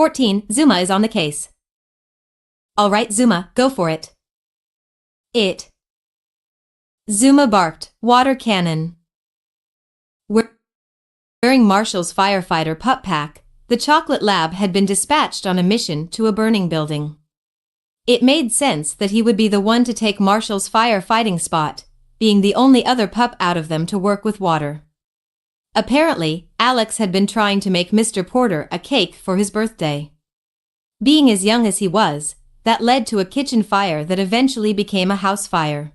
14. Zuma is on the case. All right, Zuma, go for it. It. Zuma barked, water cannon. Wearing Marshall's firefighter pup pack, the chocolate lab had been dispatched on a mission to a burning building. It made sense that he would be the one to take Marshall's firefighting spot, being the only other pup out of them to work with water. Apparently, Alex had been trying to make Mr. Porter a cake for his birthday. Being as young as he was, that led to a kitchen fire that eventually became a house fire.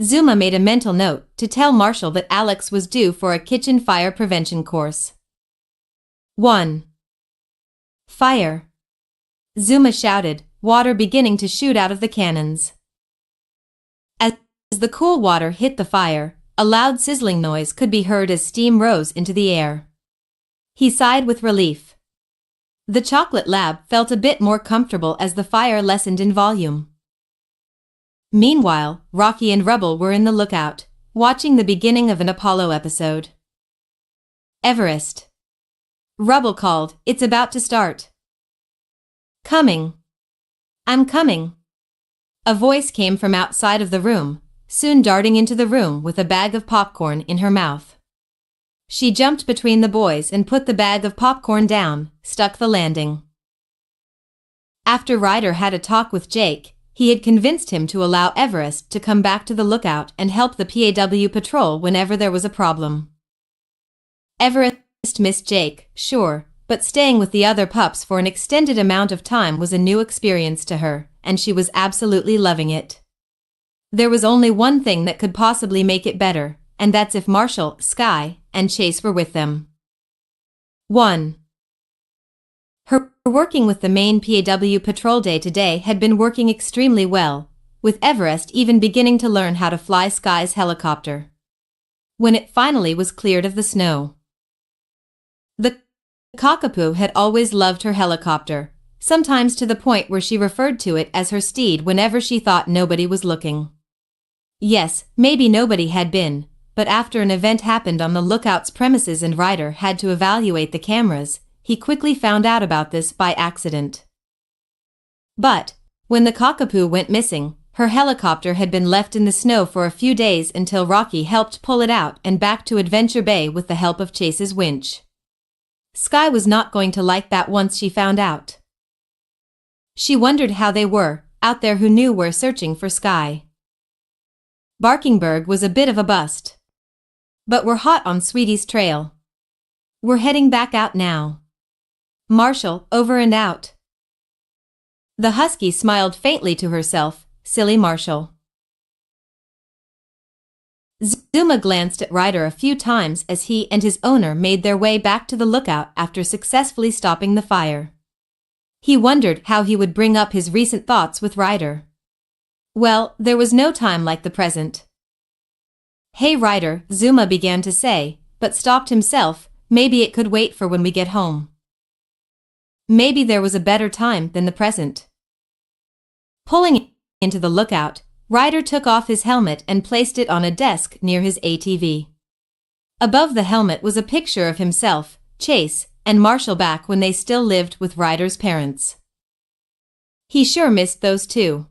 Zuma made a mental note to tell Marshall that Alex was due for a kitchen fire prevention course. 1. Fire! Zuma shouted, water beginning to shoot out of the cannons. As the cool water hit the fire, a loud sizzling noise could be heard as steam rose into the air. He sighed with relief. The chocolate lab felt a bit more comfortable as the fire lessened in volume. Meanwhile, Rocky and Rubble were in the lookout, watching the beginning of an Apollo episode. Everest. Rubble called, "It's about to start." "Coming. I'm coming." A voice came from outside of the room, soon darting into the room with a bag of popcorn in her mouth. She jumped between the boys and put the bag of popcorn down, stuck the landing. After Ryder had a talk with Jake, he had convinced him to allow Everest to come back to the lookout and help the PAW patrol whenever there was a problem. Everest missed Jake, sure, but staying with the other pups for an extended amount of time was a new experience to her, and she was absolutely loving it. There was only one thing that could possibly make it better, and that's if Marshall, Sky, and Chase were with them. 1. Her working with the main PAW patrol day to day had been working extremely well, with Everest even beginning to learn how to fly Sky's helicopter. When it finally was cleared of the snow. The cockapoo had always loved her helicopter, sometimes to the point where she referred to it as her steed whenever she thought nobody was looking. Yes, maybe nobody had been, but after an event happened on the lookout's premises and Ryder had to evaluate the cameras, he quickly found out about this by accident. But, when the cockapoo went missing, her helicopter had been left in the snow for a few days until Rocky helped pull it out and back to Adventure Bay with the help of Chase's winch. Sky was not going to like that once she found out. She wondered how they were, out there who knew where searching for Sky. Barkingburg was a bit of a bust. But we're hot on Sweetie's trail. We're heading back out now. Marshall, over and out. The husky smiled faintly to herself, silly Marshall. Zuma glanced at Ryder a few times as he and his owner made their way back to the lookout after successfully stopping the fire. He wondered how he would bring up his recent thoughts with Ryder. Well, there was no time like the present. Hey Ryder, Zuma began to say, but stopped himself. Maybe it could wait for when we get home. Maybe there was a better time than the present. Pulling into the lookout, Ryder took off his helmet and placed it on a desk near his ATV. Above the helmet was a picture of himself, Chase, and Marshall back when they still lived with Ryder's parents. He sure missed those two.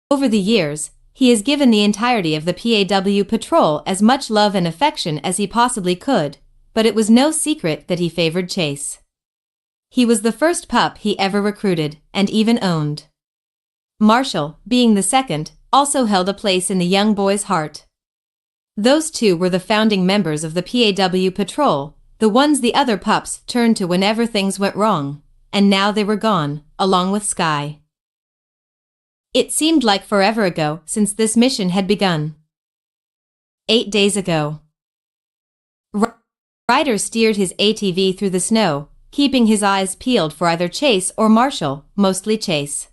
Over the years, he has given the entirety of the PAW patrol as much love and affection as he possibly could, but it was no secret that he favored Chase. He was the first pup he ever recruited, and even owned. Marshall, being the second, also held a place in the young boy's heart. Those two were the founding members of the PAW patrol, the ones the other pups turned to whenever things went wrong, and now they were gone, along with Skye. It seemed like forever ago since this mission had begun. 8 days ago. Ryder steered his ATV through the snow, keeping his eyes peeled for either Chase or Marshall, mostly Chase.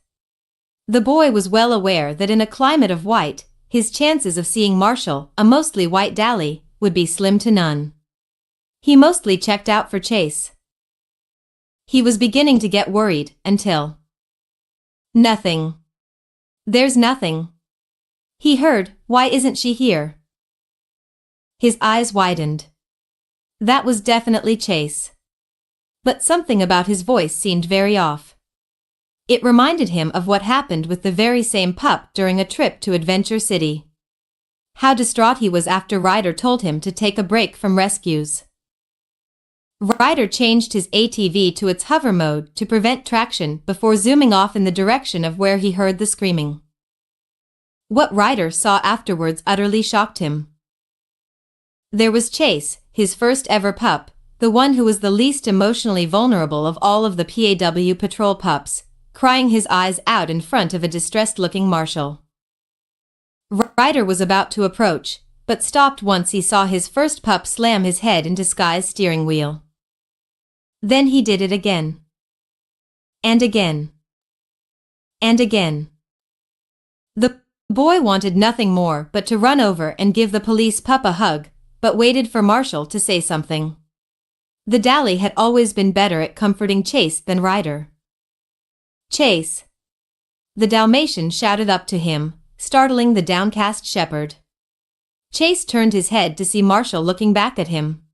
The boy was well aware that in a climate of white, his chances of seeing Marshall, a mostly white Dally, would be slim to none. He mostly checked out for Chase. He was beginning to get worried until... Nothing. There's nothing. He heard, "Why isn't she here?" His eyes widened. That was definitely Chase. But something about his voice seemed very off. It reminded him of what happened with the very same pup during a trip to Adventure City. How distraught he was after Ryder told him to take a break from rescues. Ryder changed his ATV to its hover mode to prevent traction before zooming off in the direction of where he heard the screaming. What Ryder saw afterwards utterly shocked him. There was Chase, his first ever pup, the one who was the least emotionally vulnerable of all of the PAW patrol pups, crying his eyes out in front of a distressed-looking Marshall. Ryder was about to approach, but stopped once he saw his first pup slam his head into Sky's steering wheel. Then he did it again. And again. And again. The boy wanted nothing more but to run over and give the police pup a hug, but waited for Marshall to say something. The Dally had always been better at comforting Chase than Ryder. "Chase!" The Dalmatian shouted up to him, startling the downcast shepherd. Chase turned his head to see Marshall looking back at him.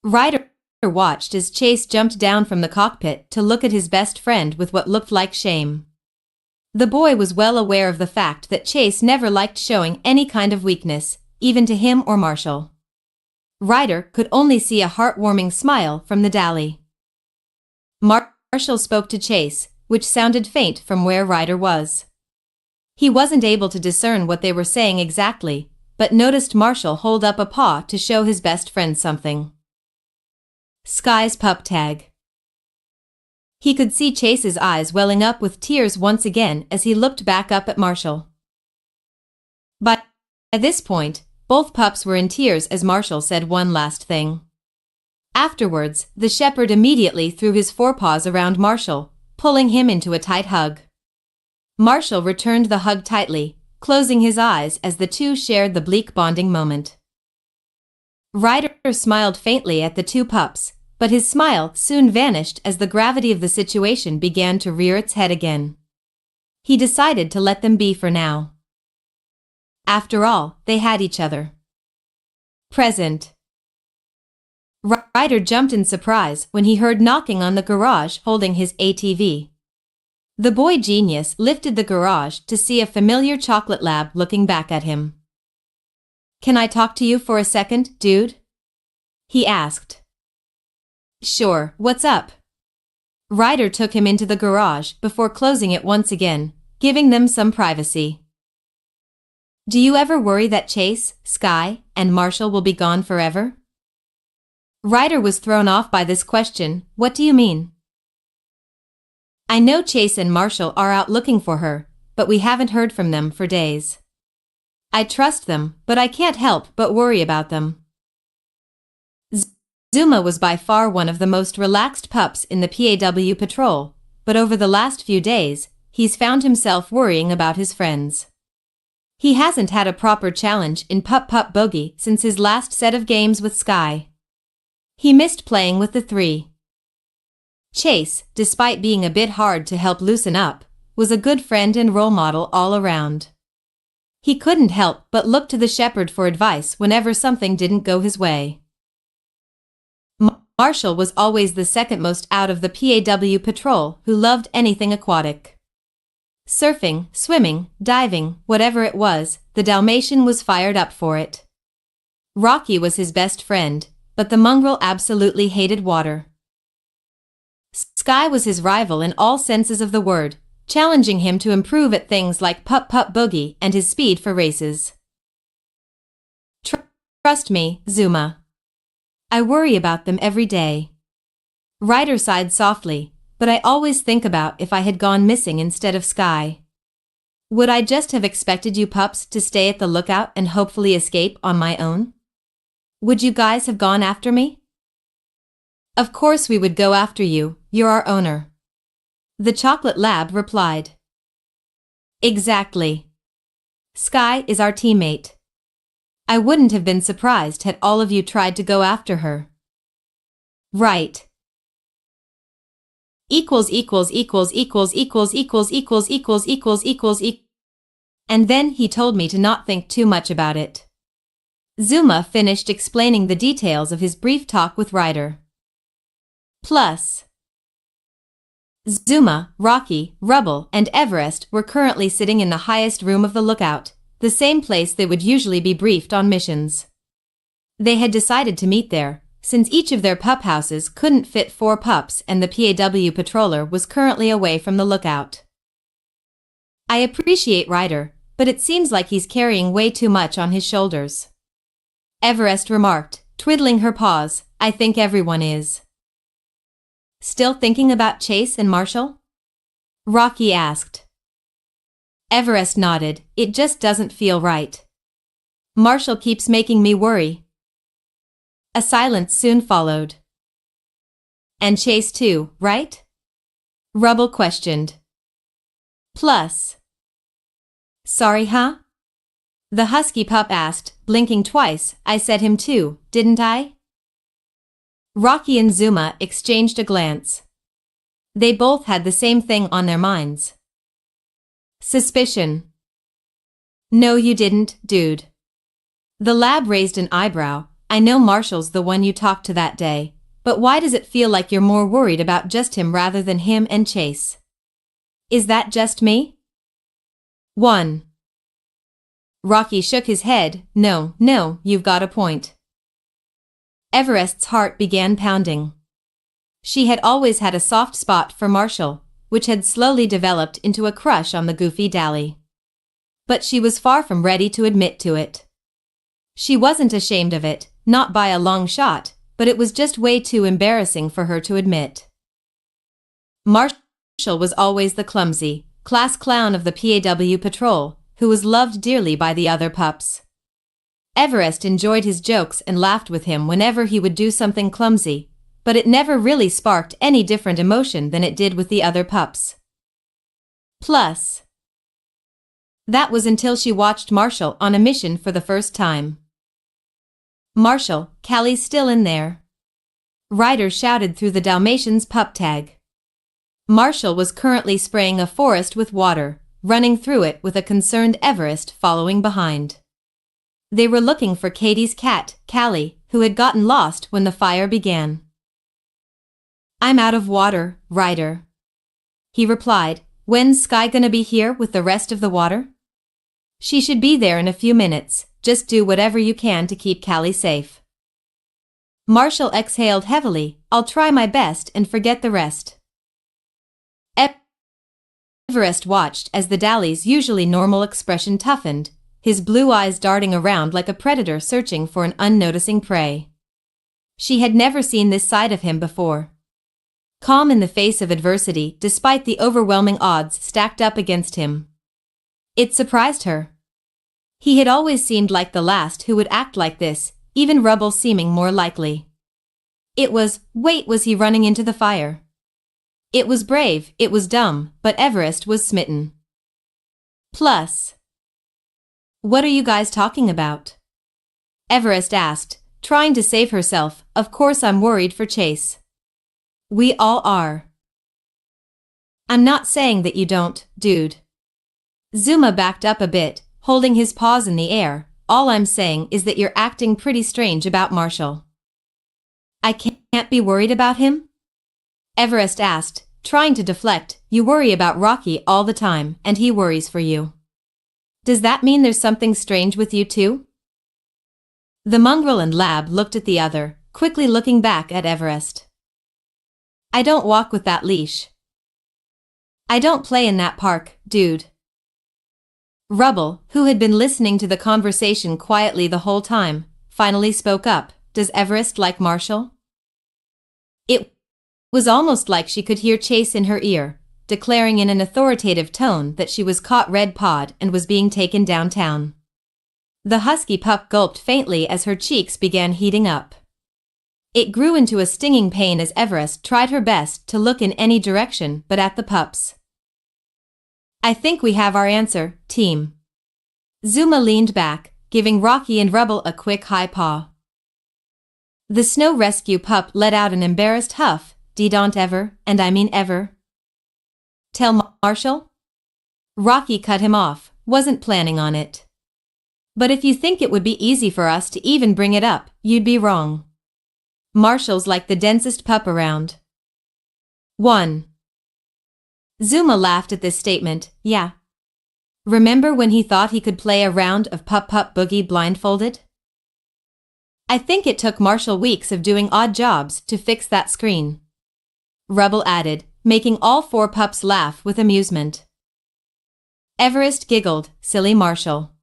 Ryder watched as Chase jumped down from the cockpit to look at his best friend with what looked like shame. The boy was well aware of the fact that Chase never liked showing any kind of weakness, even to him or Marshall. Ryder could only see a heartwarming smile from the Dally. Marshall spoke to Chase, which sounded faint from where Ryder was. He wasn't able to discern what they were saying exactly, but noticed Marshall hold up a paw to show his best friend something. Sky's pup tag. He could see Chase's eyes welling up with tears once again as he looked back up at Marshall. By this point, both pups were in tears as Marshall said one last thing. Afterwards, the shepherd immediately threw his forepaws around Marshall, pulling him into a tight hug. Marshall returned the hug tightly, closing his eyes as the two shared the bleak bonding moment. Ryder smiled faintly at the two pups, but his smile soon vanished as the gravity of the situation began to rear its head again. He decided to let them be for now. After all, they had each other. Present. Ryder jumped in surprise when he heard knocking on the garage holding his ATV. The boy genius lifted the garage to see a familiar chocolate lab looking back at him. "Can I talk to you for a second, dude?" he asked. "Sure, what's up?" Ryder took him into the garage before closing it once again, giving them some privacy. "Do you ever worry that Chase, Skye, and Marshall will be gone forever?" Ryder was thrown off by this question. "What do you mean?" "I know Chase and Marshall are out looking for her, but we haven't heard from them for days. I trust them, but I can't help but worry about them." Zuma was by far one of the most relaxed pups in the PAW patrol, but over the last few days, he's found himself worrying about his friends. He hasn't had a proper challenge in Pup Pup Boogie since his last set of games with Sky. He missed playing with the three. Chase, despite being a bit hard to help loosen up, was a good friend and role model all around. He couldn't help but look to the shepherd for advice whenever something didn't go his way. Marshall was always the second most out of the PAW patrol who loved anything aquatic. Surfing, swimming, diving, whatever it was, the Dalmatian was fired up for it. Rocky was his best friend, but the mongrel absolutely hated water. Sky was his rival in all senses of the word, challenging him to improve at things like Pup Pup Boogie and his speed for races. Trust me, Zuma. I worry about them every day. Ryder sighed softly, but I always think about if I had gone missing instead of Sky. Would I just have expected you pups to stay at the lookout and hopefully escape on my own? Would you guys have gone after me? Of course we would go after you, you're our owner. The chocolate lab replied. Exactly. Sky is our teammate. I wouldn't have been surprised had all of you tried to go after her. Right. And then he told me to not think too much about it. Zuma finished explaining the details of his brief talk with Ryder. Plus, Zuma, Rocky, Rubble, and Everest were currently sitting in the highest room of the lookout, the same place they would usually be briefed on missions. They had decided to meet there, since each of their pup houses couldn't fit 4 pups and the PAW patroller was currently away from the lookout. I appreciate Ryder, but it seems like he's carrying way too much on his shoulders. Everest remarked, twiddling her paws. I think everyone is. Still thinking about Chase and Marshall? Rocky asked. Everest nodded. It just doesn't feel right. Marshall keeps making me worry. A silence soon followed. And Chase too, right? Rubble questioned. Plus. Sorry, huh? The husky pup asked, blinking twice. I said him too, didn't I? Rocky and Zuma exchanged a glance. They both had the same thing on their minds. Suspicion. No, you didn't, dude. The lab raised an eyebrow. I know Marshall's the one you talked to that day, but why does it feel like you're more worried about just him rather than him and Chase? Is that just me? 1. Rocky shook his head. No, you've got a point. Everest's heart began pounding. She had always had a soft spot for Marshall, which had slowly developed into a crush on the goofy Dally. But she was far from ready to admit to it. She wasn't ashamed of it, not by a long shot, but it was just way too embarrassing for her to admit. Marshall was always the clumsy, class clown of the PAW patrol, who was loved dearly by the other pups. Everest enjoyed his jokes and laughed with him whenever he would do something clumsy, but it never really sparked any different emotion than it did with the other pups. Plus, that was until she watched Marshall on a mission for the first time. Marshall, Callie's still in there. Ryder shouted through the Dalmatian's pup tag. Marshall was currently spraying a forest with water, running through it with a concerned Everest following behind. They were looking for Katie's cat, Callie, who had gotten lost when the fire began. I'm out of water, Ryder. He replied. When's Sky gonna be here with the rest of the water? She should be there in a few minutes. Just do whatever you can to keep Callie safe. Marshall exhaled heavily. I'll try my best and forget the rest. Everest watched as the Dally's usually normal expression toughened, his blue eyes darting around like a predator searching for an unnoticing prey. She had never seen this side of him before. Calm in the face of adversity despite the overwhelming odds stacked up against him. It surprised her. He had always seemed like the last who would act like this, even Rubble seeming more likely. It was, wait, was he running into the fire? It was brave, it was dumb, but Everest was smitten. Plus, What are you guys talking about? Everest asked, trying to save herself. Of course I'm worried for Chase. We all are. I'm not saying that you don't, dude. Zuma backed up a bit, holding his paws in the air. All I'm saying is that you're acting pretty strange about Marshall. I can't be worried about him? Everest asked, trying to deflect. You worry about Rocky all the time, and he worries for you. Does that mean there's something strange with you too? The mongrel and Lab looked at the other, quickly looking back at Everest. I don't walk with that leash. I don't play in that park, dude. Rubble, who had been listening to the conversation quietly the whole time, finally spoke up. Does Everest like Marshall? It was almost like she could hear Chase in her ear, declaring in an authoritative tone that she was caught red-pawed and was being taken downtown. The husky pup gulped faintly as her cheeks began heating up. It grew into a stinging pain as Everest tried her best to look in any direction but at the pups. I think we have our answer, team. Zuma leaned back, giving Rocky and Rubble a quick high paw. The snow rescue pup let out an embarrassed huff. Don't ever, and I mean ever, tell Marshall? Rocky cut him off, wasn't planning on it. But if you think it would be easy for us to even bring it up, you'd be wrong. Marshall's like the densest pup around. 1. Zuma laughed at this statement. Yeah. Remember when he thought he could play a round of pup-pup boogie blindfolded? I think it took Marshall weeks of doing odd jobs to fix that screen. Rubble added, making all 4 pups laugh with amusement. Everest giggled, silly Marshall.